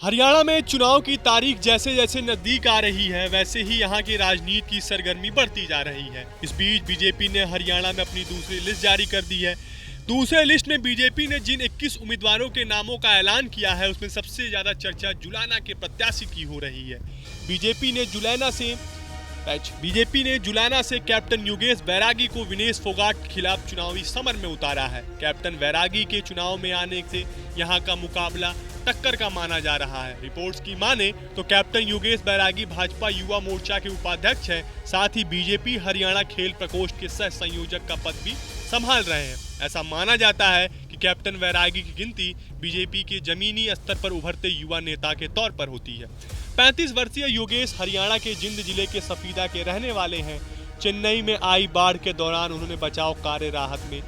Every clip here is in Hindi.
हरियाणा में चुनाव की तारीख जैसे जैसे नजदीक आ रही है, वैसे ही यहाँ की राजनीति की सरगर्मी बढ़ती जा रही है। इस बीच बीजेपी ने हरियाणा में अपनी दूसरी लिस्ट जारी कर दी है। दूसरे लिस्ट में बीजेपी ने जिन 21 उम्मीदवारों के नामों का ऐलान किया है, उसमें सबसे ज्यादा चर्चा जुलाना के प्रत्याशी की हो रही है। बीजेपी ने जुलाना से कैप्टन योगेश बैरागी को विनेश फोगाट के खिलाफ चुनावी समर में उतारा है। कैप्टन बैरागी के चुनाव में आने से यहां का मुकाबला टक्कर का माना जा रहा है। रिपोर्ट्स की माने तो कैप्टन योगेश बैरागी भाजपा युवा मोर्चा के उपाध्यक्ष हैं, साथ ही बीजेपी हरियाणा खेल प्रकोष्ठ के सह संयोजक का पद भी संभाल रहे हैं। ऐसा माना जाता है कि कैप्टन बैरागी की गिनती बीजेपी के जमीनी स्तर पर उभरते युवा नेता के तौर पर होती है। 35 वर्षीय योगेश हरियाणा के जिंद जिले के सफीदा के रहने वाले हैं। चेन्नई में आई बाढ़ के दौरान उन्होंने बचाव कार्य राहत में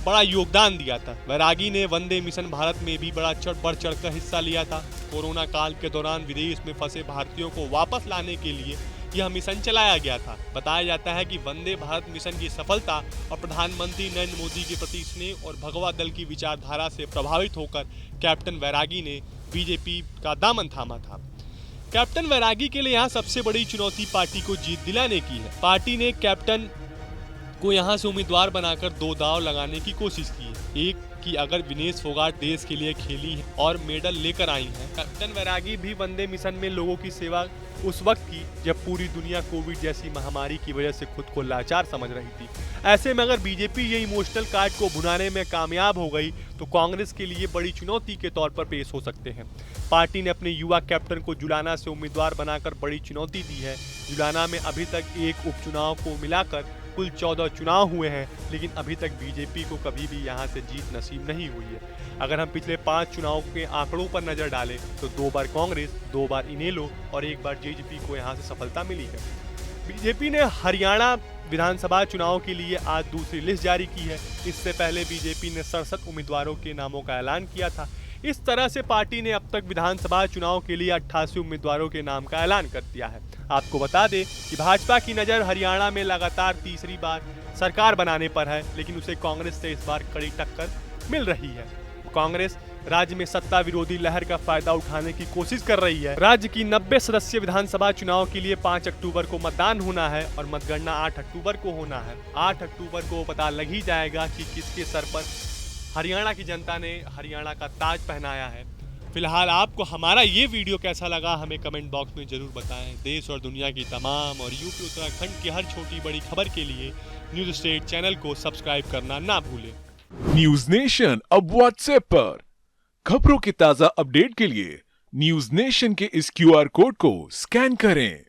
बड़ा योगदान दिया था। बैरागी ने वंदे मिशन भारत में भी बढ़ चढ़कर हिस्सा लिया था। कोरोना काल के दौरान विदेश में फंसे भारतीयों को वापस लाने के लिए यह मिशन चलाया गया था। बताया जाता है कि वंदे भारत मिशन की सफलता और प्रधानमंत्री नरेंद्र मोदी के प्रति स्नेह और भगवा दल की विचारधारा से प्रभावित होकर कैप्टन बैरागी ने बीजेपी का दामन थामा था। कैप्टन बैरागी के लिए यहाँ सबसे बड़ी चुनौती पार्टी को जीत दिलाने की है। पार्टी ने कैप्टन को यहाँ से उम्मीदवार बनाकर दो दांव लगाने की कोशिश की है। एक कि अगर विनेश फोगाट देश के लिए खेली है और मेडल लेकर आई हैं। कैप्टन बैरागी भी वंदे मिशन में लोगों की सेवा उस वक्त की जब पूरी दुनिया कोविड जैसी महामारी की वजह से खुद को लाचार समझ रही थी। ऐसे में अगर बीजेपी ये इमोशनल कार्ड को भुनाने में कामयाब हो गई तो कांग्रेस के लिए बड़ी चुनौती के तौर पर पेश हो सकते हैं। पार्टी ने अपने युवा कैप्टन को जुलाना से उम्मीदवार बनाकर बड़ी चुनौती दी है। जुलाना में अभी तक एक उपचुनाव को मिलाकर कुल 14 चुनाव हुए हैं, लेकिन अभी तक बीजेपी को कभी भी यहां से जीत नसीब नहीं हुई है। अगर हम पिछले 5 चुनाव के आंकड़ों पर नजर डालें तो 2 बार कांग्रेस, 2 बार इनेलो और 1 बार जेजेपी को यहां से सफलता मिली है। बीजेपी ने हरियाणा विधानसभा चुनाव के लिए आज दूसरी लिस्ट जारी की है। इससे पहले बीजेपी ने 67 उम्मीदवारों के नामों का ऐलान किया था। इस तरह से पार्टी ने अब तक विधानसभा चुनाव के लिए 88 उम्मीदवारों के नाम का ऐलान कर दिया है। आपको बता दें कि भाजपा की नज़र हरियाणा में लगातार तीसरी बार सरकार बनाने पर है, लेकिन उसे कांग्रेस से इस बार कड़ी टक्कर मिल रही है। कांग्रेस राज्य में सत्ता विरोधी लहर का फायदा उठाने की कोशिश कर रही है। राज्य की 90 सदस्यीय विधानसभा चुनाव के लिए 5 अक्टूबर को मतदान होना है और मतगणना 8 अक्टूबर को होना है। 8 अक्टूबर को पता लग ही जाएगा कि किसके सर पर हरियाणा की जनता ने हरियाणा का ताज पहनाया है। फिलहाल आपको हमारा ये वीडियो कैसा लगा हमें कमेंट बॉक्स में जरूर बताएं। देश और दुनिया की तमाम और यूपी उत्तराखंड की हर छोटी बड़ी खबर के लिए न्यूज़ स्टेट चैनल को सब्सक्राइब करना ना भूलें। न्यूज नेशन अब व्हाट्सएप पर खबरों के ताजा अपडेट के लिए न्यूज नेशन के इस QR कोड को स्कैन करें।